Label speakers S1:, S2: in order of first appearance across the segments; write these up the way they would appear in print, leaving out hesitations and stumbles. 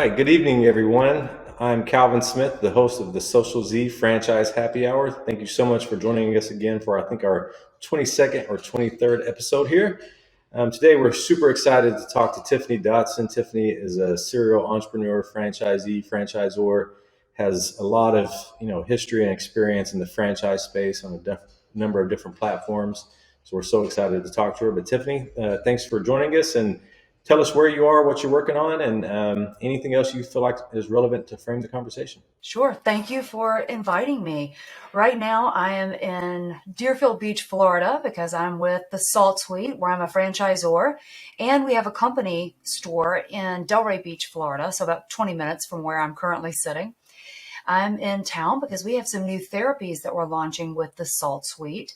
S1: right, good evening, everyone. I'm Calvin Smith, the host of the Social Z Franchise Happy Hour. Thank you so much for joining us again for, I think, our 22nd or 23rd episode here. Today, we're super excited to talk to Tiffany Dodson. Tiffany is a serial entrepreneur, franchisee, franchisor, has a lot of history and experience in the franchise space on a number of different platforms. So we're so excited to talk to her. But Tiffany, thanks for joining us, and tell us where you are, what you're working on, and anything else you feel like is relevant to frame the conversation.
S2: Sure. Thank you for inviting me. Right now, I am in Deerfield Beach, Florida, because I'm with the Salt Suite, where I'm a franchisor. And we have a company store in Delray Beach, Florida, so about 20 minutes from where I'm currently sitting. I'm in town because we have some new therapies that we're launching with the Salt Suite.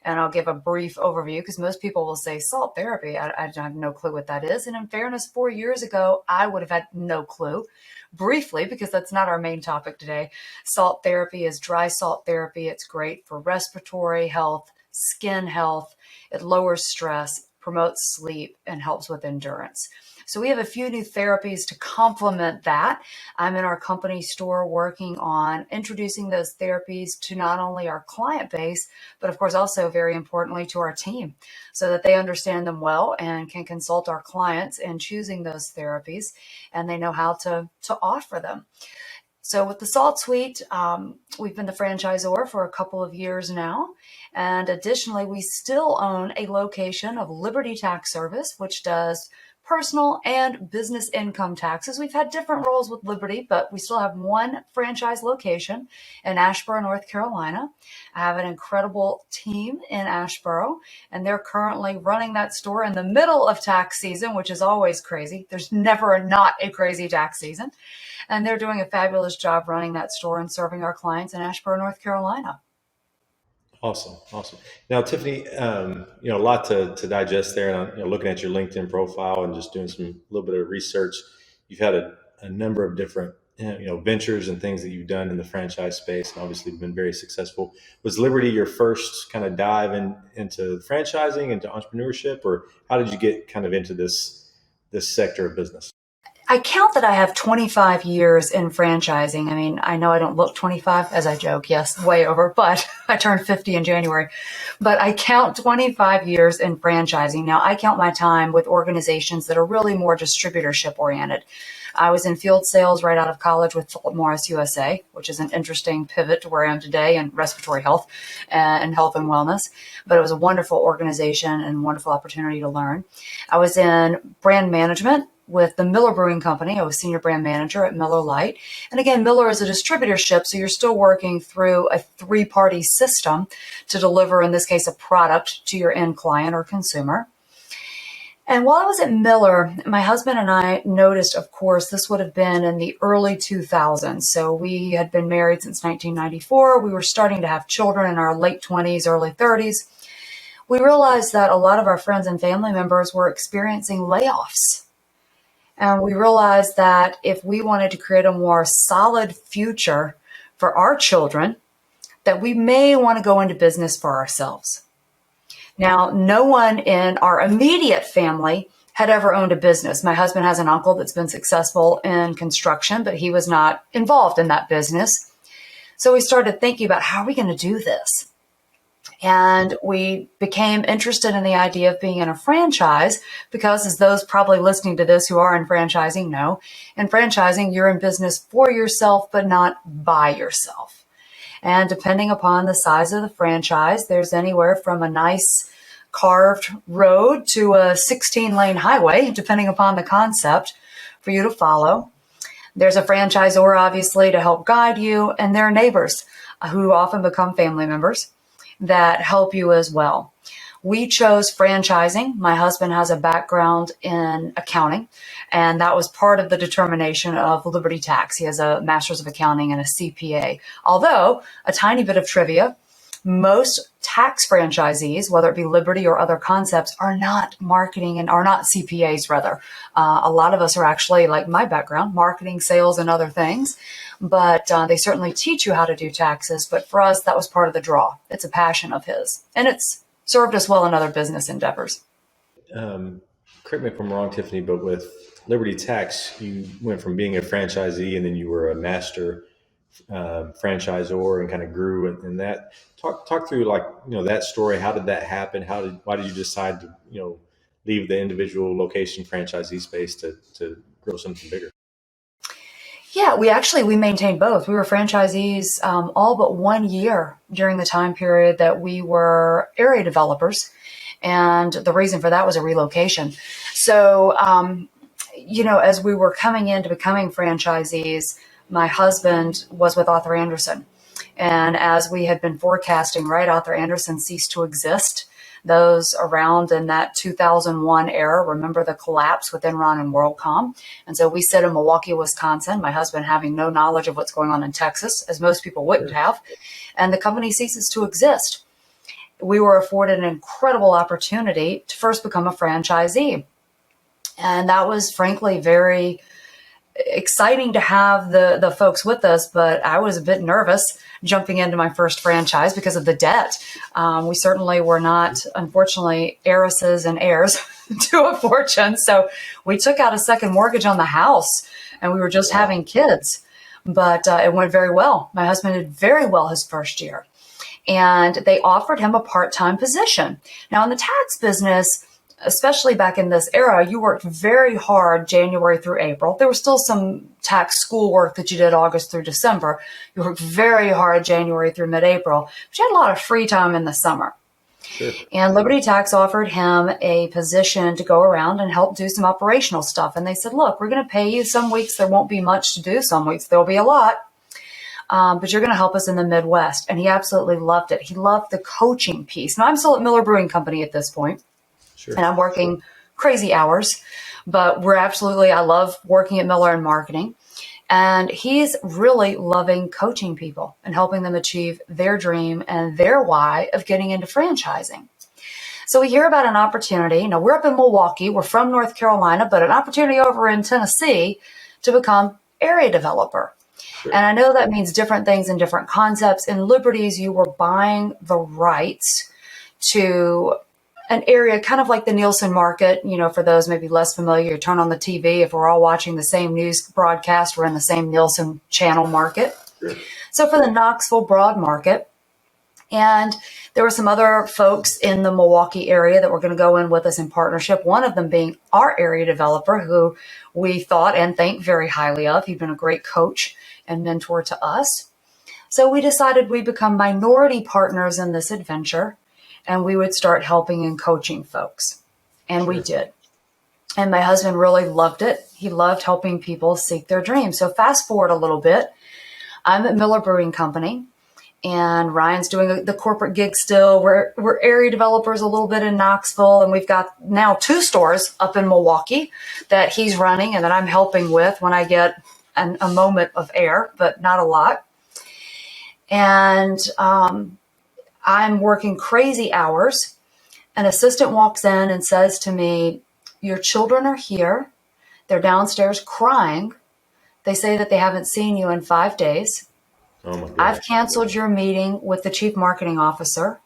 S2: And I'll give a brief overview because most people will say salt therapy. I have no clue what that is. And in fairness, 4 years ago, I would have had no clue. Briefly, because that's not our main topic today. Salt therapy is dry salt therapy. It's great for respiratory health, skin health. It lowers stress, promotes sleep, and helps with endurance. So we have a few new therapies to complement that. I'm in our company store working on introducing those therapies to not only our client base, but of course also very importantly to our team so that they understand them well and can consult our clients in choosing those therapies and they know how to offer them. So with the Salt Suite, we've been the franchisor for a couple of years now. And additionally, we still own a location of Liberty Tax Service, which does personal and business income taxes. We've had different roles with Liberty, but we still have one franchise location in Asheboro, North Carolina. I have an incredible team in Asheboro, and they're currently running that store in the middle of tax season, which is always crazy. There's never not a crazy tax season. And they're doing a fabulous job running that store and serving our clients in Asheboro, North Carolina.
S1: Awesome, awesome. Now, Tiffany, a lot to digest there, and looking at your LinkedIn profile and just doing some little bit of research, you've had a number of different ventures and things that you've done in the franchise space, and obviously been very successful. Was Liberty your first kind of dive into franchising, into entrepreneurship, or how did you get kind of into this sector of business?
S2: I count that I have 25 years in franchising. I mean, I know I don't look 25 as I joke. Yes, way over, but I turned 50 in January. But I count 25 years in franchising. Now, I count my time with organizations that are really more distributorship oriented. I was in field sales right out of college with Philip Morris USA, which is an interesting pivot to where I am today in respiratory health and health and wellness. But it was a wonderful organization and wonderful opportunity to learn. I was in brand management with the Miller Brewing Company. I was senior brand manager at Miller Lite. And again, Miller is a distributorship, so you're still working through a three-party system to deliver, in this case, a product to your end client or consumer. And while I was at Miller, my husband and I noticed, of course, this would have been in the early 2000s. So we had been married since 1994. We were starting to have children in our late 20s, early 30s. We realized that a lot of our friends and family members were experiencing layoffs. And we realized that if we wanted to create a more solid future for our children, that we may want to go into business for ourselves. Now, no one in our immediate family had ever owned a business. My husband has an uncle that's been successful in construction, but he was not involved in that business. So we started thinking about how are we going to do this? And we became interested in the idea of being in a franchise because, as those probably listening to this who are in franchising know, in franchising, you're in business for yourself, but not by yourself. And depending upon the size of the franchise, there's anywhere from a nice carved road to a 16-lane highway, depending upon the concept for you to follow. There's a franchisor, obviously, to help guide you, and there are neighbors who often become family members that help you as well. We chose franchising. My husband has a background in accounting, and that was part of the determination of Liberty Tax. He has a master's of accounting and a CPA. Although, a tiny bit of trivia, most tax franchisees, whether it be Liberty or other concepts, are not marketing and are not CPAs, rather. A lot of us are actually, like my background, marketing, sales, and other things. But they certainly teach you how to do taxes. But for us, that was part of the draw. It's a passion of his. And it's served us well in other business endeavors.
S1: correct me if I'm wrong, Tiffany, but with Liberty Tax, you went from being a franchisee and then you were a master franchisor and kind of grew in that. Talk through like that story. How did that happen? Why did you decide to leave the individual location franchisee space to grow something bigger?
S2: Yeah, we maintained both. We were franchisees all but 1 year during the time period that we were area developers. And the reason for that was a relocation. So, as we were coming into becoming franchisees, my husband was with Arthur Andersen. And as we had been forecasting, right, Arthur Andersen ceased to exist. Those around in that 2001 era remember the collapse with Enron and WorldCom. And so we sit in Milwaukee, Wisconsin, my husband having no knowledge of what's going on in Texas, as most people wouldn't have. And the company ceases to exist. We were afforded an incredible opportunity to first become a franchisee. And that was frankly very exciting to have the folks with us, but I was a bit nervous jumping into my first franchise because of the debt. We certainly were not, unfortunately, heiresses and heirs to a fortune. So we took out a second mortgage on the house and we were just having kids, but it went very well. My husband did very well his first year. And they offered him a part-time position. Now, in the tax business, especially back in this era, you worked very hard January through April. There was still some tax school work that you did August through December. You worked very hard January through mid-April, but you had a lot of free time in the summer.
S1: Sure.
S2: And Liberty Tax offered him a position to go around and help do some operational stuff. And they said, look, we're going to pay you. Some weeks there won't be much to do. Some weeks there'll be a lot. But you're going to help us in the Midwest. And he absolutely loved it. He loved the coaching piece. Now, I'm still at Miller Brewing Company at this point.
S1: Sure.
S2: And I'm working crazy hours, but I love working at Miller in marketing. And he's really loving coaching people and helping them achieve their dream and their why of getting into franchising. So we hear about an opportunity. Now, we're up in Milwaukee. We're from North Carolina, but an opportunity over in Tennessee to become area developer.
S1: Sure.
S2: And I know that means different things and different concepts. In Liberty's, you were buying the rights to an area kind of like the Nielsen market. For those maybe less familiar, you turn on the TV. If we're all watching the same news broadcast, we're in the same Nielsen channel market.
S1: Sure.
S2: So for the Knoxville broad market. And there were some other folks in the Milwaukee area that were going to go in with us in partnership, one of them being our area developer, who we thought and think very highly of. He'd been a great coach and mentor to us. So we decided we'd become minority partners in this adventure, and we would start helping and coaching folks. And we did. And my husband really loved it. He loved helping people seek their dreams. So fast forward a little bit. I'm at Miller Brewing Company, and Ryan's doing the corporate gig still. We're area developers a little bit in Knoxville, and we've got now 2 stores up in Milwaukee that he's running and that I'm helping with when I get a moment of air, but not a lot. And I'm working crazy hours. An assistant walks in and says to me, your children are here. They're downstairs crying. They say that they haven't seen you in 5 days.
S1: Oh my gosh.
S2: I've canceled your meeting with the chief marketing officer.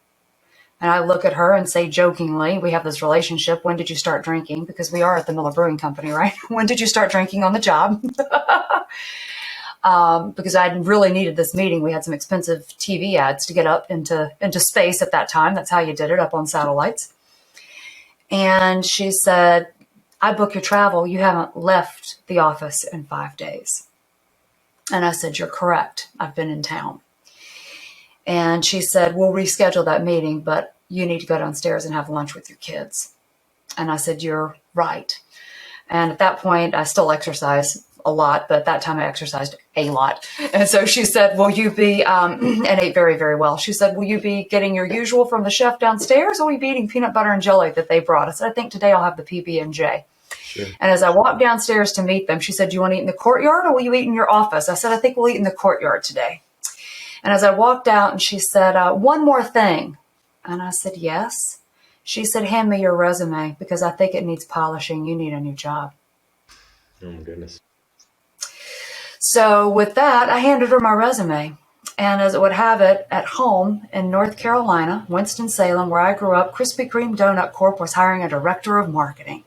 S2: And I look at her and say jokingly, we have this relationship. When did you start drinking? Because we are at the Miller Brewing Company, right? When did you start drinking on the job? Because I really needed this meeting. We had some expensive TV ads to get up into space at that time. That's how you did it, up on satellites. And she said, I book your travel. You haven't left the office in 5 days. And I said, you're correct. I've been in town. And she said, we'll reschedule that meeting, but you need to go downstairs and have lunch with your kids. And I said, you're right. And at that point, I still exercise a lot, but at that time I exercised a lot. And so she said, will you be, and ate very, very well. She said, will you be getting your usual from the chef downstairs, or will you be eating peanut butter and jelly that they brought? I said, I think today I'll have the PB&J.
S1: Sure.
S2: And as I walked downstairs to meet them, she said, do you want to eat in the courtyard or will you eat in your office? I said, I think we'll eat in the courtyard today. And as I walked out, and she said, one more thing. And I said, yes. She said, hand me your resume because I think it needs polishing. You need a new job.
S1: Oh my goodness.
S2: So with that, I handed her my resume. And as it would have it, at home in North Carolina, Winston-Salem, where I grew up, Krispy Kreme Donut Corp. was hiring a director of marketing.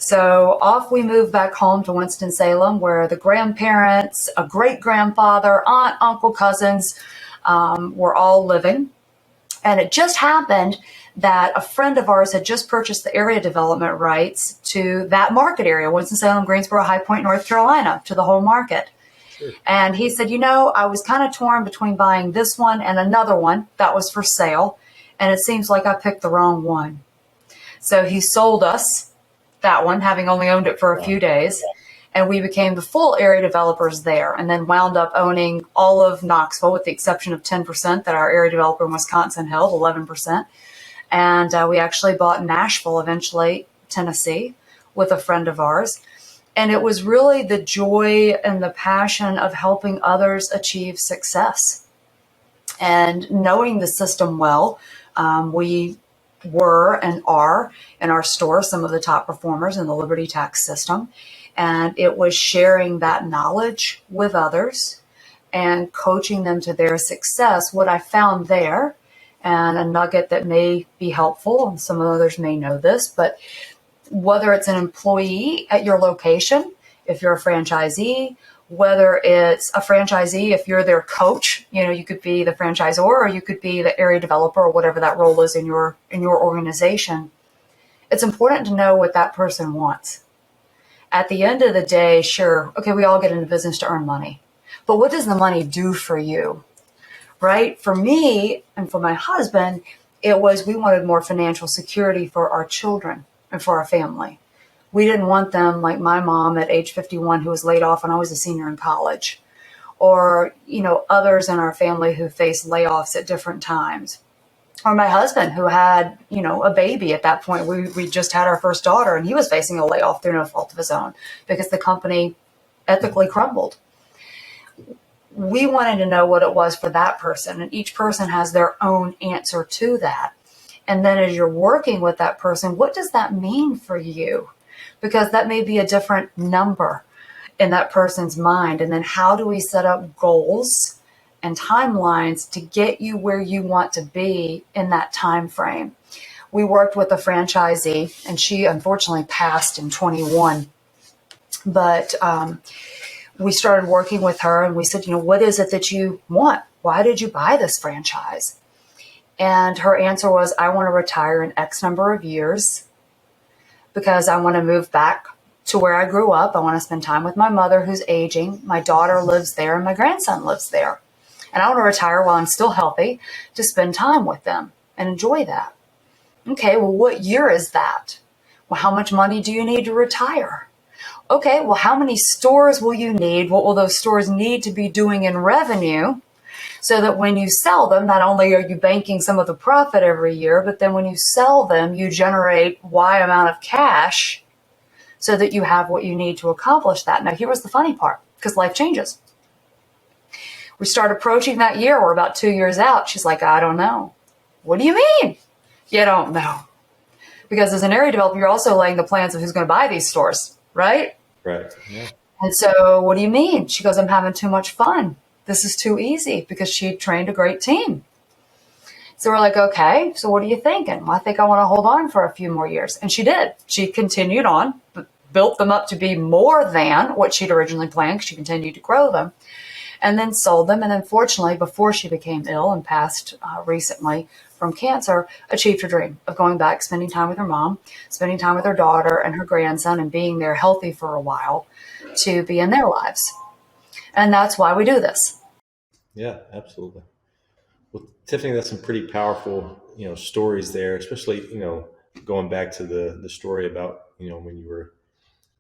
S2: So off we moved back home to Winston-Salem, where the grandparents, a great-grandfather, aunt, uncle, cousins were all living. And it just happened that a friend of ours had just purchased the area development rights to that market area, Winston-Salem, Greensboro, High Point, North Carolina, to the whole market.
S1: Sure.
S2: And he said, I was kind of torn between buying this one and another one that was for sale. And it seems like I picked the wrong one. So he sold us that one, having only owned it for a few days. And we became the full area developers there, and then wound up owning all of Knoxville with the exception of 10% that our area developer in Wisconsin held, 11%. And we actually bought Nashville, eventually Tennessee, with a friend of ours. And it was really the joy and the passion of helping others achieve success. And knowing the system well, we were and are in our store some of the top performers in the Liberty Tax system. And it was sharing that knowledge with others and coaching them to their success. What I found there, and a nugget that may be helpful, and some others may know this, but whether it's an employee at your location, if you're a franchisee, whether it's a franchisee, if you're their coach, you could be the franchisor or you could be the area developer or whatever that role is in your organization. It's important to know what that person wants. At the end of the day, sure, okay, we all get into business to earn money, but what does the money do for you, right? For me and for my husband, it was we wanted more financial security for our children and for our family. We didn't want them like my mom at age 51 who was laid off when I was a senior in college, or, others in our family who faced layoffs at different times, or my husband who had, a baby at that point. We just had our first daughter and he was facing a layoff through no fault of his own because the company ethically crumbled. We wanted to know what it was for that person, and each person has their own answer to that. And then as you're working with that person, what does that mean for you? Because that may be a different number in that person's mind. And then how do we set up goals and timelines to get you where you want to be in that time frame? We worked with a franchisee, and she unfortunately passed in 21. But we started working with her, and we said, what is it that you want? Why did you buy this franchise? And her answer was, I want to retire in X number of years because I want to move back to where I grew up. I want to spend time with my mother who's aging. My daughter lives there and my grandson lives there. And I want to retire while I'm still healthy to spend time with them and enjoy that. Okay, well, what year is that? Well, how much money do you need to retire? Okay, well, how many stores will you need? What will those stores need to be doing in revenue so that when you sell them, not only are you banking some of the profit every year, but then when you sell them, you generate Y amount of cash so that you have what you need to accomplish that. Now, here was the funny part, because life changes. We start approaching that year. We're about 2 years out. She's like, I don't know. What do you mean? You don't know. Because as an area developer, you're also laying the plans of who's going to buy these stores, right?
S1: Right. Yeah.
S2: And so, what do you mean? She goes, I'm having too much fun. This is too easy, because she trained a great team. So we're like, okay, so what are you thinking? Well, I think I want to hold on for a few more years. And she did. She continued on, built them up to be more than what she'd originally planned. She continued to grow them and then sold them. And unfortunately, before she became ill and passed recently from cancer, achieved her dream of going back, spending time with her mom, spending time with her daughter and her grandson, and being there healthy for a while to be in their lives. And that's why we do this.
S1: Yeah, absolutely. Well, Tiffany, that's some pretty powerful, stories there, especially, going back to the story about, when you were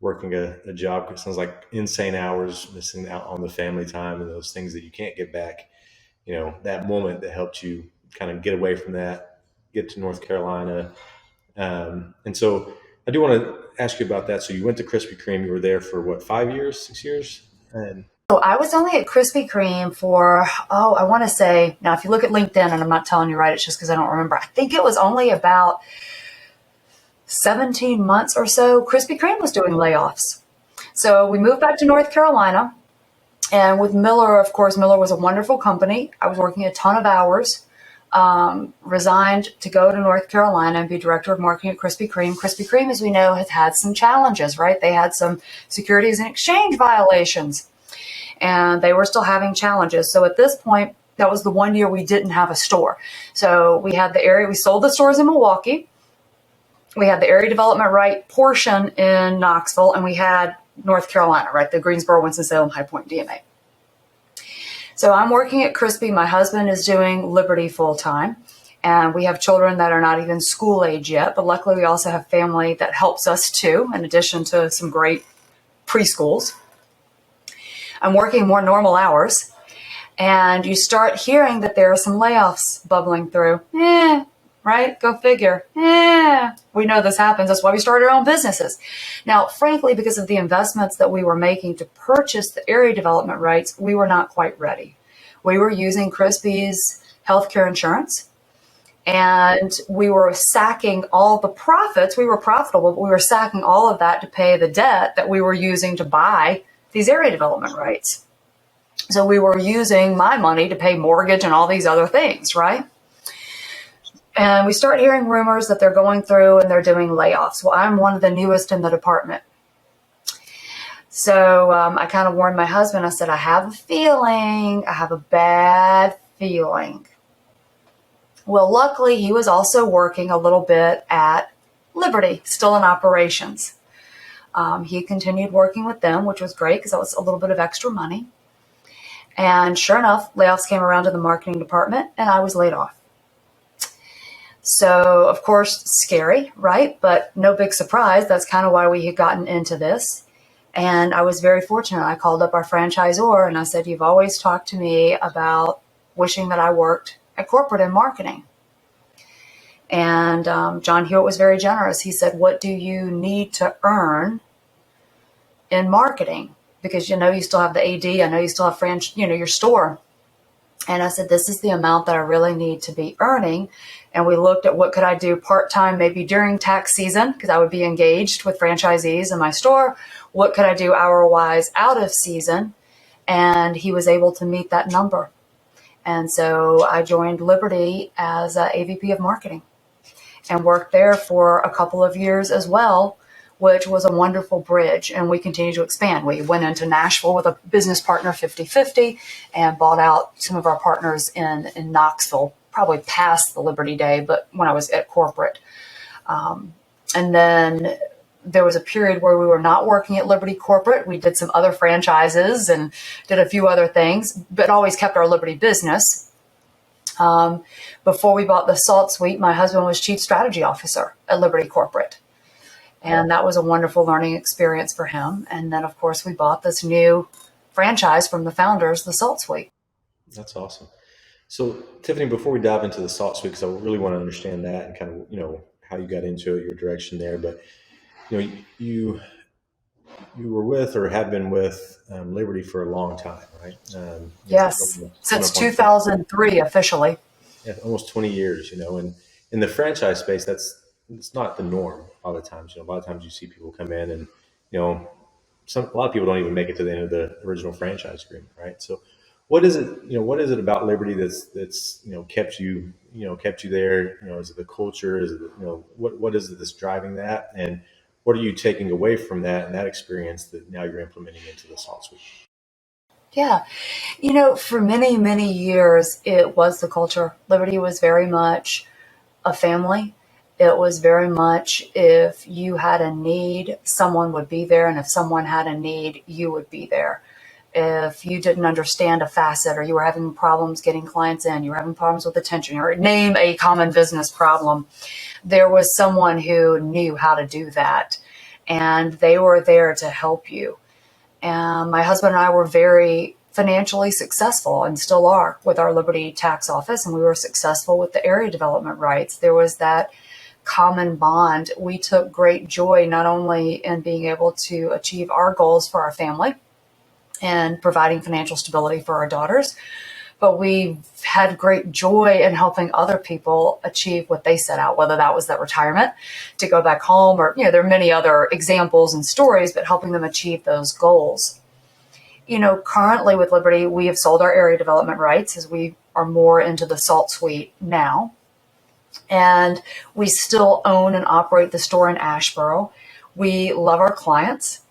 S1: working a job. It sounds like insane hours, missing out on the family time and those things that you can't get back. That moment that helped you kind of get away from that, get to North Carolina. And so I do want to ask you about that. So you went to Krispy Kreme. You were there for what, 5 years, 6 years? And
S2: So I was only at Krispy Kreme for, I want to say, now if you look at LinkedIn, and I'm not telling you right, it's just because I don't remember. I think it was only about 17 months or so. Krispy Kreme was doing layoffs. So we moved back to North Carolina. And with Miller, of course, Miller was a wonderful company. I was working a ton of hours. resigned to go to North Carolina and be director of marketing at Krispy Kreme. Krispy Kreme, as we know, has had some challenges, right? They had some Securities and Exchange violations, and they were still having challenges. So at this point, that was the 1 year we didn't have a store. So we had the area, we sold the stores in Milwaukee. We had the area development right portion in Knoxville, and we had North Carolina, right? The Greensboro, Winston-Salem, High Point DMA. So I'm working at Krispy. My husband is doing Liberty full time, and we have children that are not even school age yet. But luckily, we also have family that helps us too, in addition to some great preschools. I'm working more normal hours, and you start hearing that there are some layoffs bubbling through. Right? Go figure. We know this happens. That's why we started our own businesses. Now, frankly, because of the investments that we were making to purchase the area development rights, we were not quite ready. We were using Krispy's healthcare insurance, and we were sacking all the profits. We were profitable, but we were sacking all of that to pay the debt that we were using to buy these area development rights. So we were using my money to pay mortgage and all these other things, right? And we start hearing rumors that they're going through and they're doing layoffs. Well, I'm one of the newest in the department. So I kind of warned my husband. I said, I have a feeling, I have a bad feeling. Well, luckily, he was also working a little bit at Liberty, still in operations. He continued working with them, which was great because that was a little bit of extra money. And sure enough, layoffs came around to the marketing department, and I was laid off. So, of course, scary, right? But no big surprise. That's kind of why we had gotten into this. And I was very fortunate. I called up our franchisor and I said, you've always talked to me about wishing that I worked at corporate in marketing. And John Hewitt was very generous. He said, what do you need to earn in marketing? Because, you still have the AD. I know you still have your store. And I said, this is the amount that I really need to be earning. And we looked at what could I do part-time, maybe during tax season, because I would be engaged with franchisees in my store. What could I do hour-wise out of season? And he was able to meet that number. And so I joined Liberty as a AVP of marketing and worked there for a couple of years as well, which was a wonderful bridge. And we continue to expand. We went into Nashville with a business partner 50-50 and bought out some of our partners in Knoxville, probably past the Liberty day, but when I was at corporate. And then there was a period where we were not working at Liberty corporate. We did some other franchises and did a few other things, but always kept our Liberty business. Before we bought the Salt Suite, my husband was chief strategy officer at Liberty corporate. And that was a wonderful learning experience for him. And then, of course, we bought this new franchise from the founders, the Salt Suite.
S1: That's awesome. So, Tiffany, before we dive into the Salt Suite, because I really want to understand that and kind of, how you got into it, your direction there. But, you were with or have been with Liberty for a long time, right?
S2: Yes, since 2003 officially.
S1: Yeah, almost 20 years, and in the franchise space, it's not the norm a lot of times. A lot of times you see people come in and, a lot of people don't even make it to the end of the original franchise agreement, right? So what is it, what is it about Liberty that's kept you there? Is it the culture? Is it, what is it that's driving that? And what are you taking away from that and that experience that now you're implementing into the Salt Suite?
S2: Yeah. For many, many years, it was the culture. Liberty was very much a family. It was very much if you had a need, someone would be there. And if someone had a need, you would be there. If you didn't understand a facet or you were having problems getting clients in, you were having problems with attention, or name a common business problem, there was someone who knew how to do that. And they were there to help you. And my husband and I were very financially successful and still are with our Liberty tax office. And we were successful with the area development rights. There was that common bond. We took great joy not only in being able to achieve our goals for our family and providing financial stability for our daughters, but we had great joy in helping other people achieve what they set out, whether that was that retirement to go back home or, there are many other examples and stories, but helping them achieve those goals. Currently with Liberty, we have sold our area development rights, as we are more into the salt suite now. And we still own and operate the store in Asheboro. We love our clients.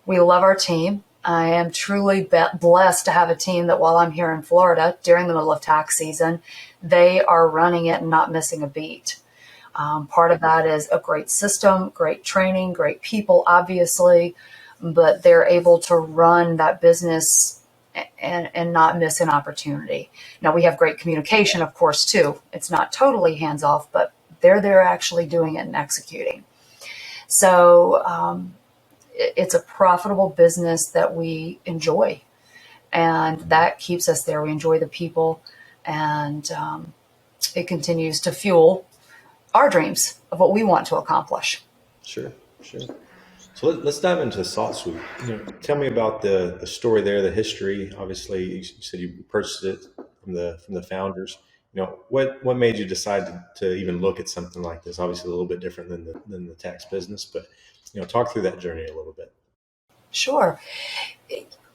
S2: We love our team. I am truly blessed to have a team that while I'm here in Florida during the middle of tax season, they are running it and not missing a beat. Part of that is a great system, great training, great people, obviously, but they're able to run that business and not miss an opportunity. Now, we have great communication, of course, too. It's not totally hands off, but they're actually doing it and executing. So it's a profitable business that we enjoy, and that keeps us there. We enjoy the people, and it continues to fuel our dreams of what we want to accomplish.
S1: Sure. So let's dive into the Salt Suite. Tell me about the story there, the history. Obviously, you said you purchased it from the founders. What made you decide to even look at something like this? Obviously, a little bit different than the tax business, but talk through that journey a little bit.
S2: Sure.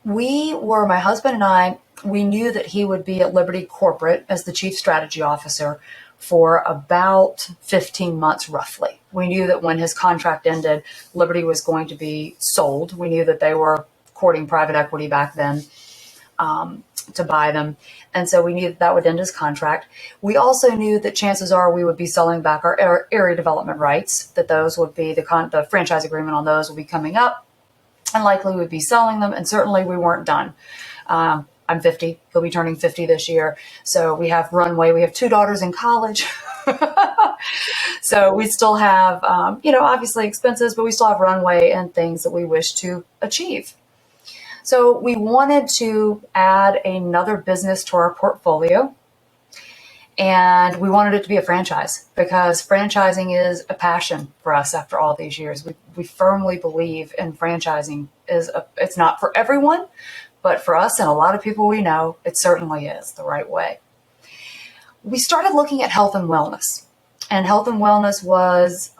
S2: My husband and I, we knew that he would be at Liberty Corporate as the chief strategy officer for about 15 months, roughly. We knew that when his contract ended, Liberty was going to be sold. We knew that they were courting private equity back then to buy them. And so we knew that would end his contract. We also knew that chances are we would be selling back our area development rights, that those would be the franchise agreement on those will be coming up, and likely we'd be selling them. And certainly we weren't done. I'm 50. He'll be turning 50 this year. So we have runway. We have 2 daughters in college. So we still have, obviously expenses, but we still have runway and things that we wish to achieve. So we wanted to add another business to our portfolio. And we wanted it to be a franchise because franchising is a passion for us after all these years. We firmly believe in franchising. It's not for everyone, but for us and a lot of people we know, it certainly is the right way. We started looking at health and wellness. And health and wellness was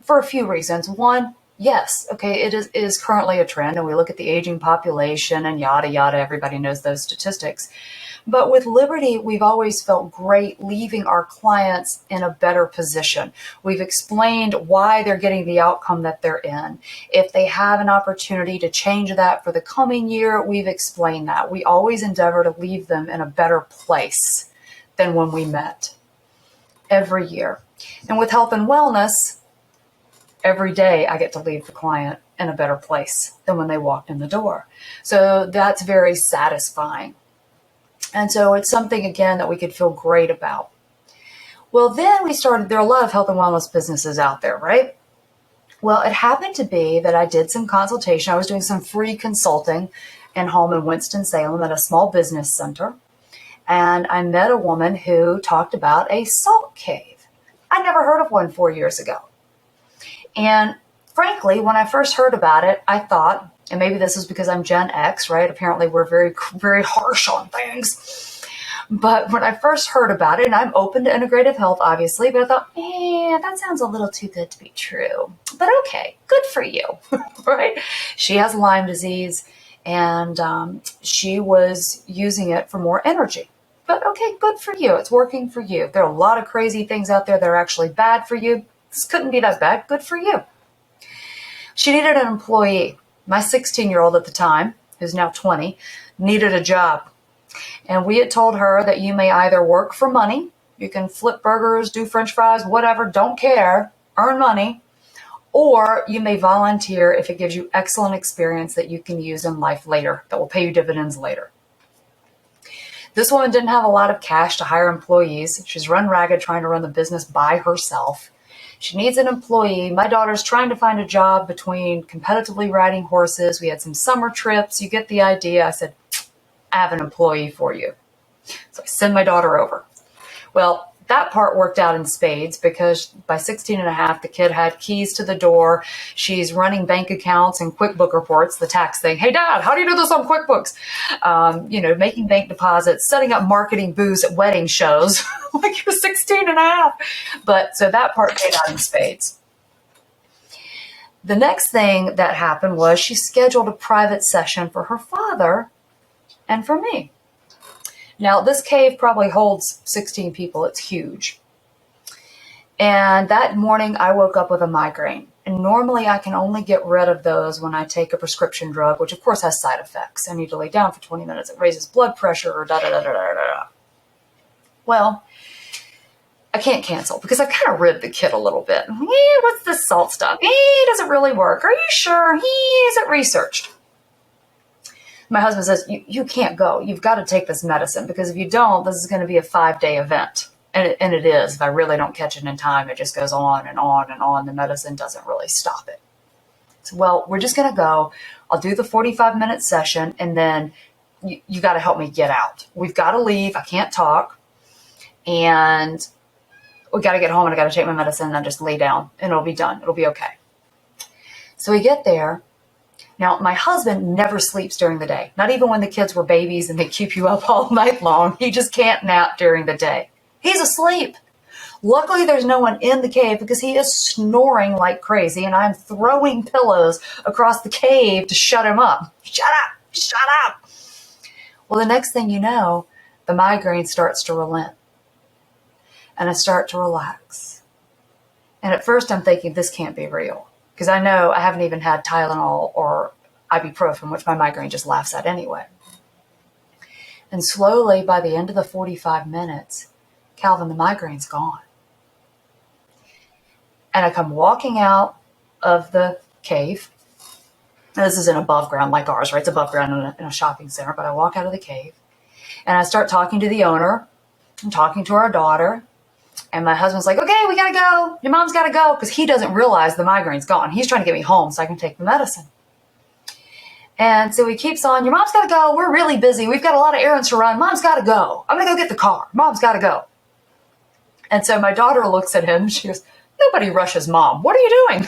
S2: for a few reasons. One, yes, okay, it is currently a trend, and we look at the aging population and yada, yada, everybody knows those statistics. But with Liberty, we've always felt great leaving our clients in a better position. We've explained why they're getting the outcome that they're in. If they have an opportunity to change that for the coming year, we've explained that. We always endeavor to leave them in a better place than when we met every year. And with health and wellness, every day I get to leave the client in a better place than when they walked in the door. So that's very satisfying. And so it's something, again, that we could feel great about. Well, then there are a lot of health and wellness businesses out there, right? Well, it happened to be that I did some consultation. I was doing some free consulting in home in Winston-Salem at a small business center. And I met a woman who talked about a salt cave. I'd never heard of one 4 years ago. And frankly, when I first heard about it, I thought, and maybe this is because I'm Gen X, right? Apparently we're very, very harsh on things. But when I first heard about it, and I'm open to integrative health, obviously, but I thought, that sounds a little too good to be true. But okay, good for you, right? She has Lyme disease, and she was using it for more energy. But okay, good for you. It's working for you. There are a lot of crazy things out there that are actually bad for you. This couldn't be that bad. Good for you. She needed an employee. My 16-year-old at the time, who's now 20, needed a job. And we had told her that you may either work for money, you can flip burgers, do French fries, whatever, don't care, earn money, or you may volunteer if it gives you excellent experience that you can use in life later, that will pay you dividends later. This woman didn't have a lot of cash to hire employees. She's run ragged trying to run the business by herself. She needs an employee. My daughter's trying to find a job between competitively riding horses. We had some summer trips. You get the idea. I said, I have an employee for you. So I send my daughter over. Well, that part worked out in spades because by 16 and a half, the kid had keys to the door. She's running bank accounts and QuickBook reports, the tax thing. Hey, Dad, how do you do this on QuickBooks? Making bank deposits, setting up marketing booths at wedding shows. Like you're 16 and a half. But so that part paid out in spades. The next thing that happened was she scheduled a private session for her father and for me. Now, this cave probably holds 16 people. It's huge. And that morning, I woke up with a migraine. And normally, I can only get rid of those when I take a prescription drug, which of course has side effects. I need to lay down for 20 minutes. It raises blood pressure or da da da da da da. Well, I can't cancel because I've kind of ribbed the kid a little bit. What's this salt stuff? Does it really work? Are you sure? Is it researched? My husband says, you can't go. You've got to take this medicine because if you don't, this is going to be a 5-day event. And it is. If I really don't catch it in time, it just goes on and on and on. The medicine doesn't really stop it. So, well, we're just going to go. I'll do the 45-minute session, and then you got to help me get out. We've got to leave. I can't talk. And we got to get home, and I got to take my medicine, and I just lay down, and it'll be done. It'll be okay. So we get there. Now, my husband never sleeps during the day, not even when the kids were babies and they keep you up all night long. He just can't nap during the day. He's asleep. Luckily, there's no one in the cave because he is snoring like crazy, and I'm throwing pillows across the cave to shut him up. Shut up! Shut up! Well, the next thing you know, the migraine starts to relent, and I start to relax. And at first, I'm thinking, this can't be real. Because I know I haven't even had Tylenol or ibuprofen, which my migraine just laughs at anyway. And slowly, by the end of the 45 minutes, Calvin, the migraine's gone. And I come walking out of the cave. Now, this isn't above ground like ours, right? It's above ground in a shopping center. But I walk out of the cave, and I start talking to the owner and talking to our daughter. And my husband's like, okay, we got to go. Your mom's got to go. Because he doesn't realize the migraine's gone. He's trying to get me home so I can take the medicine. And so he keeps on, your mom's got to go. We're really busy. We've got a lot of errands to run. Mom's got to go. I'm going to go get the car. Mom's got to go. And so my daughter looks at him. She goes, nobody rushes mom. What are you doing?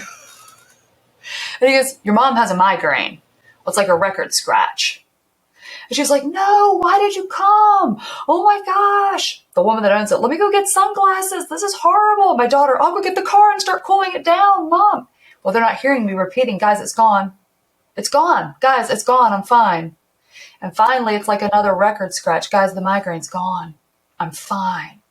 S2: And he goes, your mom has a migraine. Well, it's like a record scratch. And she's like, no, why did you come? Oh my gosh. The woman that owns it, let me go get sunglasses. This is horrible. My daughter, I'll go get the car and start cooling it down, mom. Well, they're not hearing me repeating, guys, it's gone. It's gone. Guys, it's gone. I'm fine. And finally, it's like another record scratch. Guys, the migraine's gone. I'm fine.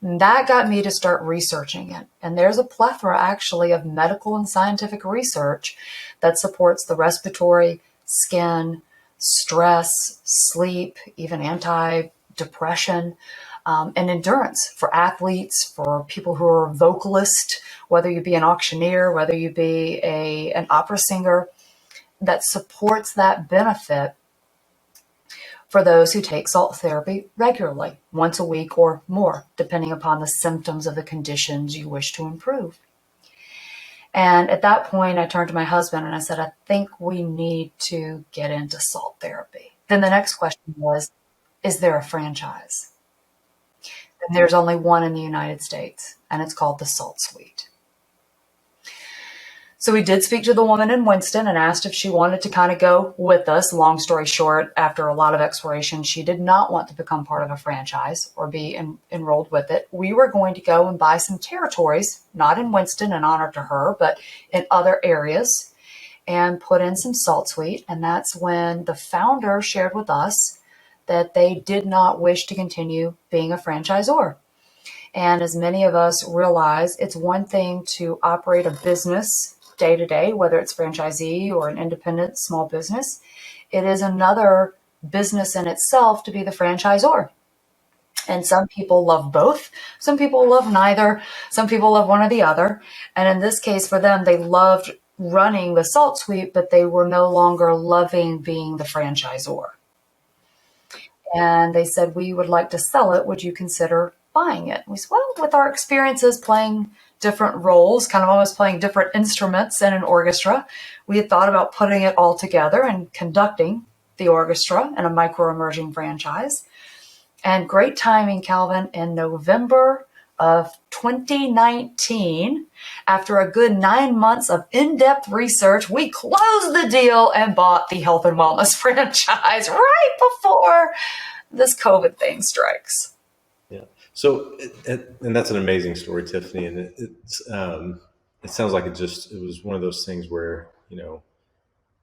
S2: And that got me to start researching it. And there's a plethora, actually, of medical and scientific research that supports the respiratory, skin, stress, sleep, even anti-depression, and endurance for athletes, for people who are vocalists, whether you be an auctioneer, whether you be an opera singer, that supports that benefit for those who take salt therapy regularly, once a week or more, depending upon the symptoms of the conditions you wish to improve. And at that point, I turned to my husband and I said, I think we need to get into salt therapy. Then the next question was, is there a franchise? And there's only one in the United States, and it's called the Salt Suite. So we did speak to the woman in Winston and asked if she wanted to kind of go with us. Long story short, after a lot of exploration, she did not want to become part of a franchise or be enrolled with it. We were going to go and buy some territories, not in Winston in honor to her, but in other areas, and put in some Salt Suite. And that's when the founder shared with us that they did not wish to continue being a franchisor. And as many of us realize, it's one thing to operate a business day to day, whether it's franchisee or an independent small business. It is another business in itself to be the franchisor. And some people love both. Some people love neither. Some people love one or the other. And in this case, for them, they loved running the Salt Suite, but they were no longer loving being the franchisor. And they said, we would like to sell it. Would you consider buying it? We said, well, with our experiences playing different roles, kind of almost playing different instruments in an orchestra, we had thought about putting it all together and conducting the orchestra in a micro-emerging franchise. And great timing, Calvin, in November of 2019, after a good 9 months of in-depth research, we closed the deal and bought the health and wellness franchise right before this COVID thing strikes.
S1: Yeah. So, and that's an amazing story, Tiffany. And it sounds like it was one of those things where,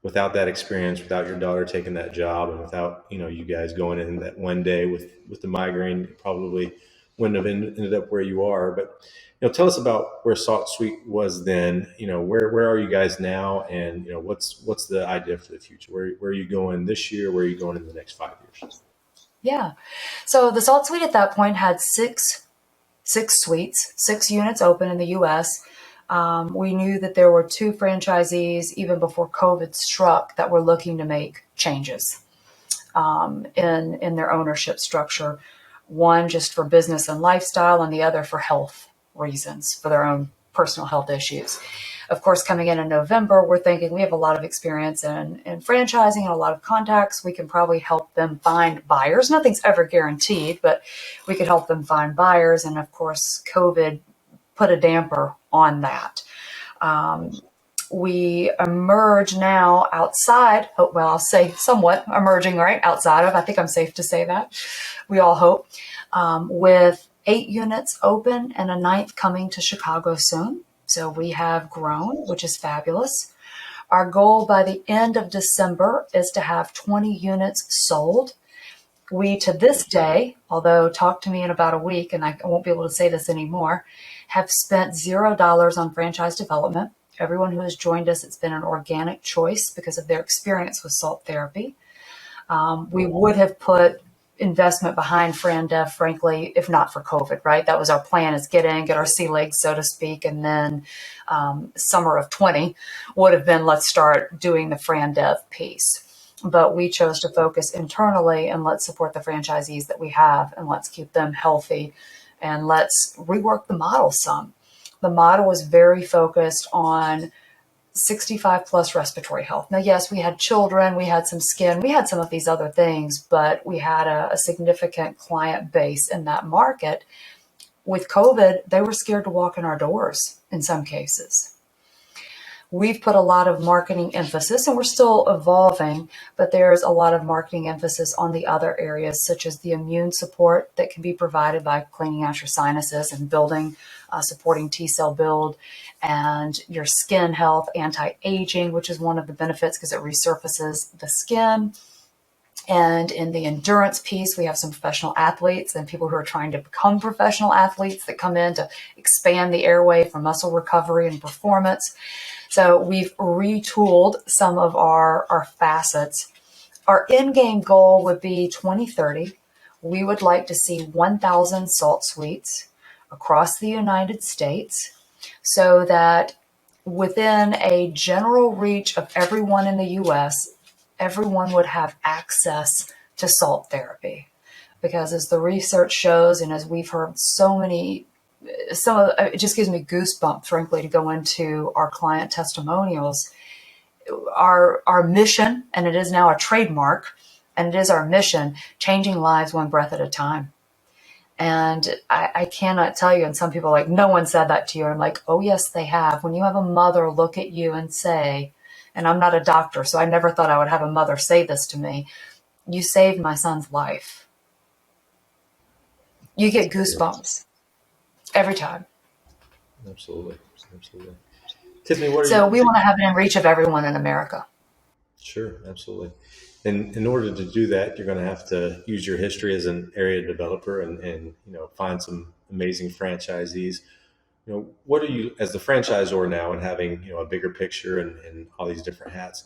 S1: without that experience, without your daughter taking that job, and without you guys going in that one day with the migraine, it probably wouldn't have ended up where you are. But tell us about where Salt Sweet was then. Where are you guys now, and what's the idea for the future? Where are you going this year? Where are you going in the next 5 years?
S2: Yeah. So the Salt Suite at that point had six suites, 6 units open in the U.S. We knew that there were 2 franchisees, even before COVID struck, that were looking to make changes in their ownership structure. One just for business and lifestyle, and the other for health reasons, for their own personal health issues. Of course, coming in November, we're thinking we have a lot of experience in franchising and a lot of contacts. We can probably help them find buyers. Nothing's ever guaranteed, but we could help them find buyers. And of course, COVID put a damper on that. We emerge now outside, well, I'll say somewhat emerging, right? Outside of, I think I'm safe to say that. We all hope, with 8 units open and a 9th coming to Chicago soon. So we have grown, which is fabulous. Our goal by the end of December is to have 20 units sold. We, to this day, although talk to me in about a week, and I won't be able to say this anymore, have spent $0 on franchise development. Everyone who has joined us, it's been an organic choice because of their experience with salt therapy. We would have put investment behind FranDev, frankly, if not for COVID, right? That was our plan, is get our sea legs, so to speak. And then summer of 20 would have been, let's start doing the FranDev piece. But we chose to focus internally, and let's support the franchisees that we have, and let's keep them healthy, and let's rework the model some. The model was very focused on 65 plus respiratory health. Now, yes, we had children, we had some skin, we had some of these other things, but we had a significant client base in that market. With COVID, they were scared to walk in our doors in some cases. We've put a lot of marketing emphasis, and we're still evolving, but there's a lot of marketing emphasis on the other areas, such as the immune support that can be provided by cleaning out your sinuses and building, supporting T-cell build, and your skin health, anti-aging, which is one of the benefits because it resurfaces the skin. And in the endurance piece, we have some professional athletes and people who are trying to become professional athletes that come in to expand the airway for muscle recovery and performance. So we've retooled some of our facets. Our in-game goal would be 2030. We would like to see 1,000 salt suites across the United States, so that within a general reach of everyone in the U.S., everyone would have access to salt therapy. Because as the research shows, and as we've heard it just gives me goosebumps, frankly, to go into our client testimonials. Our mission, and it is now a trademark, and it is our mission, changing lives one breath at a time. And I cannot tell you, and some people are like, no one said that to you. I'm like, oh, yes, they have. When you have a mother look at you and say, and I'm not a doctor, so I never thought I would have a mother say this to me, you saved my son's life. You get goosebumps every time.
S1: Absolutely. Tiffany, what are
S2: So
S1: you?
S2: we want to have it in reach of everyone in America.
S1: Sure, absolutely. And in order to do that, you're going to have to use your history as an area developer and find some amazing franchisees. What are you, as the franchisor now, and having a bigger picture and all these different hats?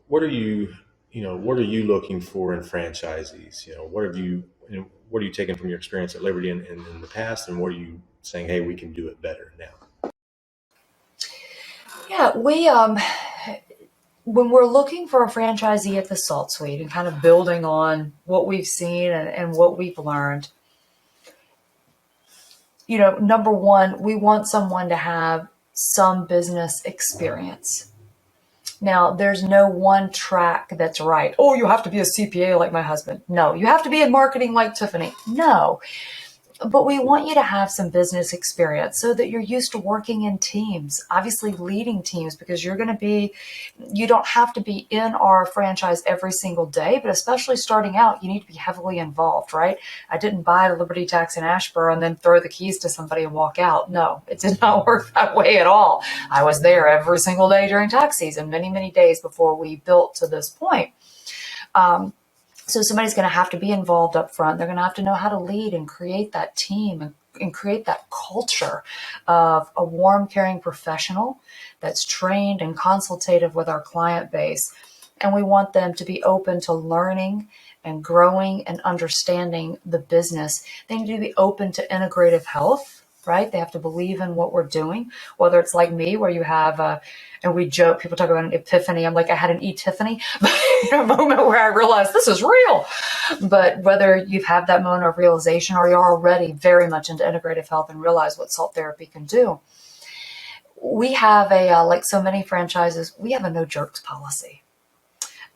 S1: What are you what are you looking for in franchisees? What are you taking from your experience at Liberty in the past, and what are you saying, hey, we can do it better now?
S2: Yeah, when we're looking for a franchisee at the Salt Suite and kind of building on what we've seen and what we've learned, number one, we want someone to have some business experience. Now, there's no one track that's right. Oh, you have to be a CPA like my husband. No. You have to be in marketing like Tiffany. No. But we want you to have some business experience so that you're used to working in teams, obviously leading teams, because you don't have to be in our franchise every single day, but especially starting out, you need to be heavily involved, right? I didn't buy a Liberty Tax in Asheboro and then throw the keys to somebody and walk out. No, it did not work that way at all. I was there every single day during tax season, many, many days before we built to this point. So somebody's going to have to be involved up front. They're going to have to know how to lead and create that team and create that culture of a warm, caring professional that's trained and consultative with our client base. And we want them to be open to learning and growing and understanding the business. They need to be open to integrative health, right? They have to believe in what we're doing, whether it's like me, where you have, and we joke, people talk about an epiphany. I'm like, I had an Tiffany, a moment where I realized this is real. But whether you've had that moment of realization or you're already very much into integrative health and realize what salt therapy can do, we have like so many franchises, we have a no jerks policy.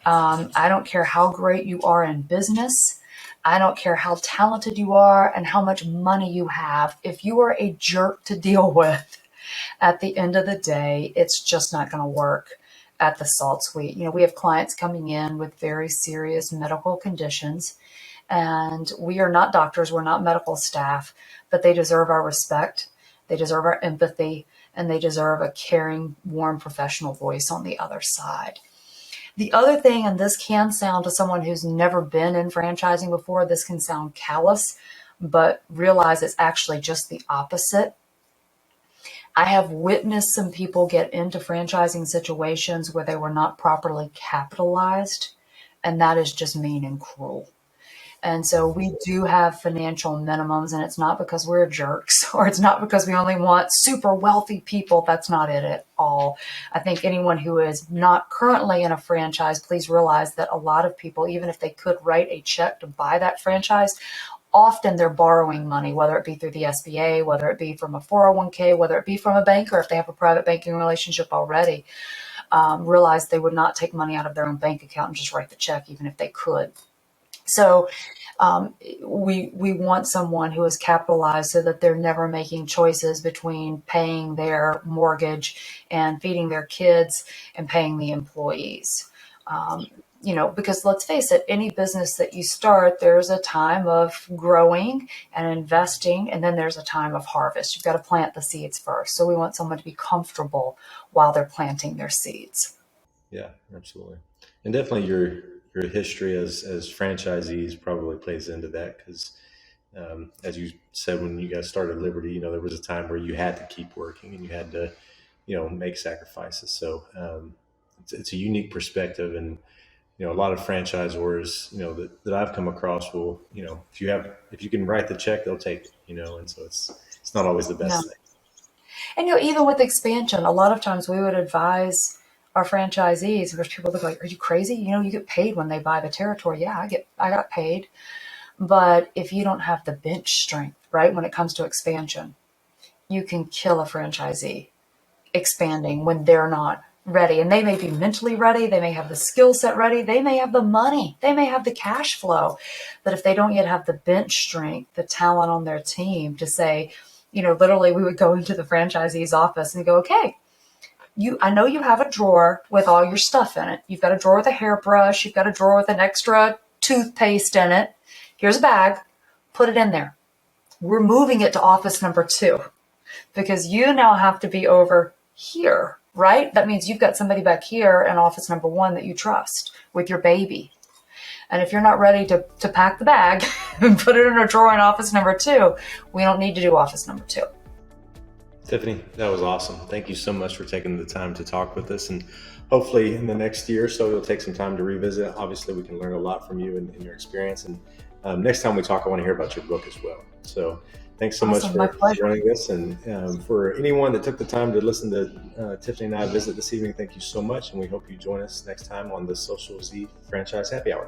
S2: I don't care how great you are in business. I don't care how talented you are and how much money you have. If you are a jerk to deal with, at the end of the day, it's just not going to work at the Salt Suite. We have clients coming in with very serious medical conditions, and we are not doctors, we're not medical staff, but they deserve our respect, they deserve our empathy, and they deserve a caring, warm, professional voice on the other side. The other thing, and this can sound to someone who's never been in franchising before, this can sound callous, but realize it's actually just the opposite. I have witnessed some people get into franchising situations where they were not properly capitalized, and that is just mean and cruel. And so we do have financial minimums, and it's not because we're jerks or it's not because we only want super wealthy people. That's not it at all. I think anyone who is not currently in a franchise, please realize that a lot of people, even if they could write a check to buy that franchise, often they're borrowing money, whether it be through the SBA, whether it be from a 401k, whether it be from a banker if they have a private banking relationship already. Realize they would not take money out of their own bank account and just write the check, even if they could. So we want someone who is capitalized so that they're never making choices between paying their mortgage and feeding their kids and paying the employees. Because let's face it, any business that you start, there's a time of growing and investing, and then there's a time of harvest. You've got to plant the seeds first. So we want someone to be comfortable while they're planting their seeds.
S1: Yeah, absolutely. And definitely your history as franchisees probably plays into that because, as you said, when you guys started Liberty, there was a time where you had to keep working and you had to, make sacrifices. So it's a unique perspective, and a lot of franchisors, that I've come across will, if you can write the check, they'll take it, and so it's not always the
S2: No.
S1: best thing.
S2: And even with expansion, a lot of times we would advise our franchisees, because people look like, are you crazy? You get paid when they buy the territory. Yeah, I got paid. But if you don't have the bench strength, right, when it comes to expansion, you can kill a franchisee expanding when they're not ready. And they may be mentally ready. They may have the skill set ready. They may have the money. They may have the cash flow. But if they don't yet have the bench strength, the talent on their team to say, literally we would go into the franchisee's office and go, okay, I know you have a drawer with all your stuff in it. You've got a drawer with a hairbrush. You've got a drawer with an extra toothpaste in it. Here's a bag. Put it in there. We're moving it to office number 2 because you now have to be over here, right? That means you've got somebody back here in office number 1 that you trust with your baby. And if you're not ready to pack the bag and put it in a drawer in office number 2, we don't need to do office number 2.
S1: Tiffany, that was awesome. Thank you so much for taking the time to talk with us. And hopefully in the next year or so, you'll take some time to revisit. Obviously, we can learn a lot from you and your experience. And next time we talk, I want to hear about your book as well. So thanks so
S2: Awesome,
S1: much for joining us. And for anyone that took the time to listen to Tiffany and I visit this evening, thank you so much. And we hope you join us next time on the Social Z Franchise Happy Hour.